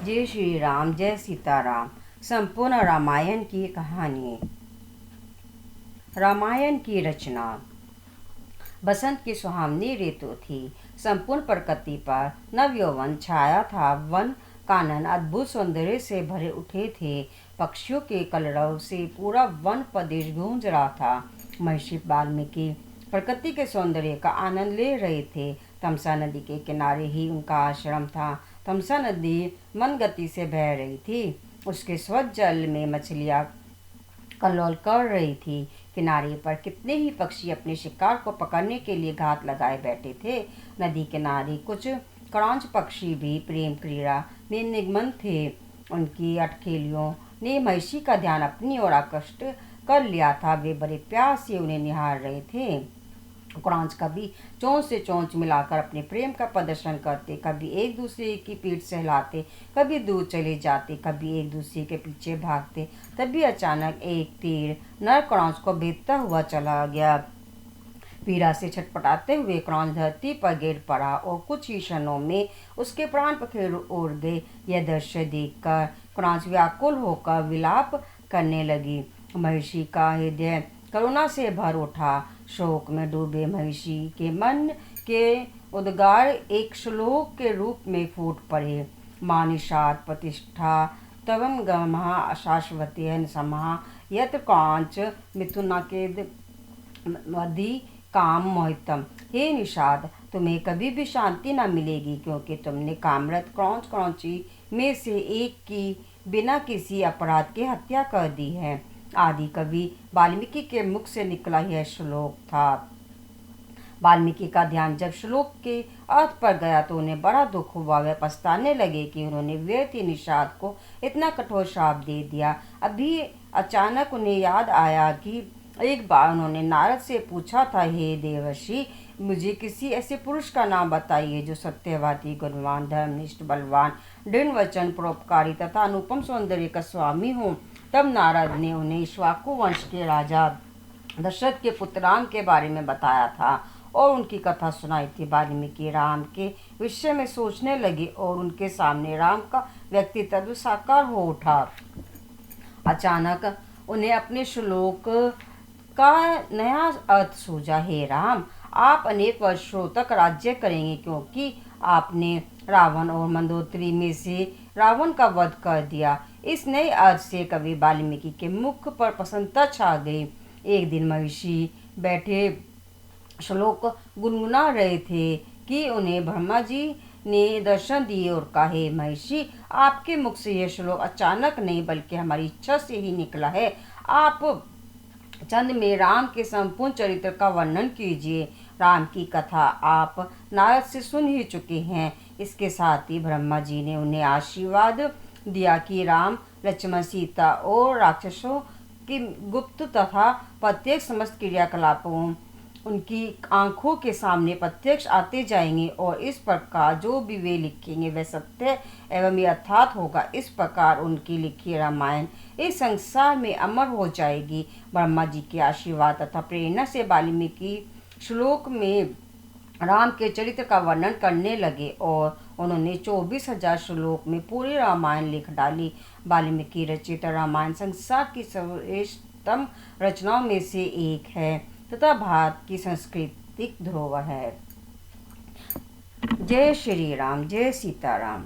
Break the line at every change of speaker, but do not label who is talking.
जय श्री राम, जय सीताराम। संपूर्ण रामायण की कहानी। रामायण की रचना। बसंत की सुहावनी ऋतु थी। संपूर्ण प्रकृति पर नव यौवन छाया था। वन कानन अद्भुत सौंदर्य से भरे उठे थे। पक्षियों के कलरव से पूरा वन प्रदेश गूंज रहा था। महर्षि वाल्मीकि प्रकृति के सौंदर्य का आनंद ले रहे थे। तमसा नदी के किनारे ही उनका आश्रम था। तमसा नदी मन गति से बह रही थी। उसके स्वच्छ जल में मछलियां कल्लोल कर रही थी। किनारे पर कितने ही पक्षी अपने शिकार को पकड़ने के लिए घात लगाए बैठे थे। नदी किनारे कुछ क्रौंच पक्षी भी प्रेम क्रीड़ा में निमग्न थे। उनकी अटखेलियों ने महिषी का ध्यान अपनी ओर आकृष्ट कर लिया था। वे बड़े प्यार से उन्हें निहार रहे थे। क्रौंच कभी चोंच से चोंच मिलाकर अपने प्रेम का प्रदर्शन करते, कभी एक दूसरे की पीठ सहलाते, कभी दूर चले जाते, कभी एक दूसरे के पीछे भागते। तभी अचानक एक तीर नर क्रौंच को भेदता हुआ चला गया। पीड़ा से छटपटाते हुए क्रौंच धरती पर गिर पड़ा और कुछ ही क्षणों में उसके प्राण पखेरु उड़ गए। यह दृश्य देखकर क्रौंच व्याकुल होकर विलाप करने लगी। महर्षि का हृदय करुणा से भर उठा। शोक में डूबे महर्षि के मन के उद्गार एक श्लोक के रूप में फूट पड़े। मां निषाद प्रतिष्ठा तवम गमः शाश्वतेन समः यत्र क्रौंच मिथुनाकेद मदि काम मोहितम। हे निषाद, तुम्हें कभी भी शांति न मिलेगी, क्योंकि तुमने कामरत क्रौंच क्रौंची में से एक की बिना किसी अपराध के हत्या कर दी है। आदि कवि वाल्मीकि के मुख से निकला यह श्लोक था। वाल्मीकि का ध्यान जब श्लोक के अर्थ पर गया तो उन्हें बड़ा दुख हुआ। वे पछताने लगे कि उन्होंने व्यर्थ ही निषाद को इतना कठोर श्राप दे दिया। अभी अचानक उन्हें याद आया कि एक बार उन्होंने नारद से पूछा था, हे देवर्षि, मुझे किसी ऐसे पुरुष का नाम बताइए जो सत्यवादी, गुणवान, धर्मनिष्ठ, बलवान, दृढ़ वचन, परोपकारी तथा अनुपम सौंदर्य का स्वामी हो। तब नारद ने उन्हें इक्ष्वाकु वंश के राजा दशरथ के पुत्र राम के बारे में बताया था और उनकी कथा सुनाई थी। वाल्मीकि राम के विषय में सोचने लगे और उनके सामने राम का व्यक्तित्व साकार हो उठा। अचानक उन्हें अपने श्लोक का नया अर्थ सूझा। हे राम, आप अनेक वर्षों तक राज्य करेंगे, क्योंकि आपने रावण और मंदोदरी में से रावण का वध कर दिया। इस नए अर्थ से कवि वाल्मीकि के मुख पर प्रसन्नता छा गई। एक दिन महर्षि बैठे श्लोक गुनगुना रहे थे कि उन्हें ब्रह्मा जी ने दर्शन दिए और कहे, महर्षि, आपके मुख से यह श्लोक अचानक नहीं बल्कि हमारी इच्छा से ही निकला है। आप चंद में राम के संपूर्ण चरित्र का वर्णन कीजिए। राम की कथा आप नारद से सुन ही चुके हैं। इसके साथ ही ब्रह्मा जी ने उन्हें आशीर्वाद दिया कि राम, लक्ष्मण, सीता और राक्षसों की गुप्त तथा प्रत्यक्ष समस्त क्रियाकलापों उनकी आंखों के सामने प्रत्यक्ष आते जाएंगे और इस प्रकार जो भी वे लिखेंगे वह सत्य एवं यथार्थ होगा। इस प्रकार उनकी लिखी रामायण इस संसार में अमर हो जाएगी। ब्रह्मा जी के आशीर्वाद तथा प्रेरणा से वाल्मीकि श्लोक में राम के चरित्र का वर्णन करने लगे और उन्होंने 24,000 श्लोक में पूरी रामायण लिख डाली। वाल्मीकि रचित रामायण संसार की सर्वश्रेष्ठतम रचनाओं में से एक है तथा भारत की सांस्कृतिक धरोहर है। जय श्री राम, जय सीताराम।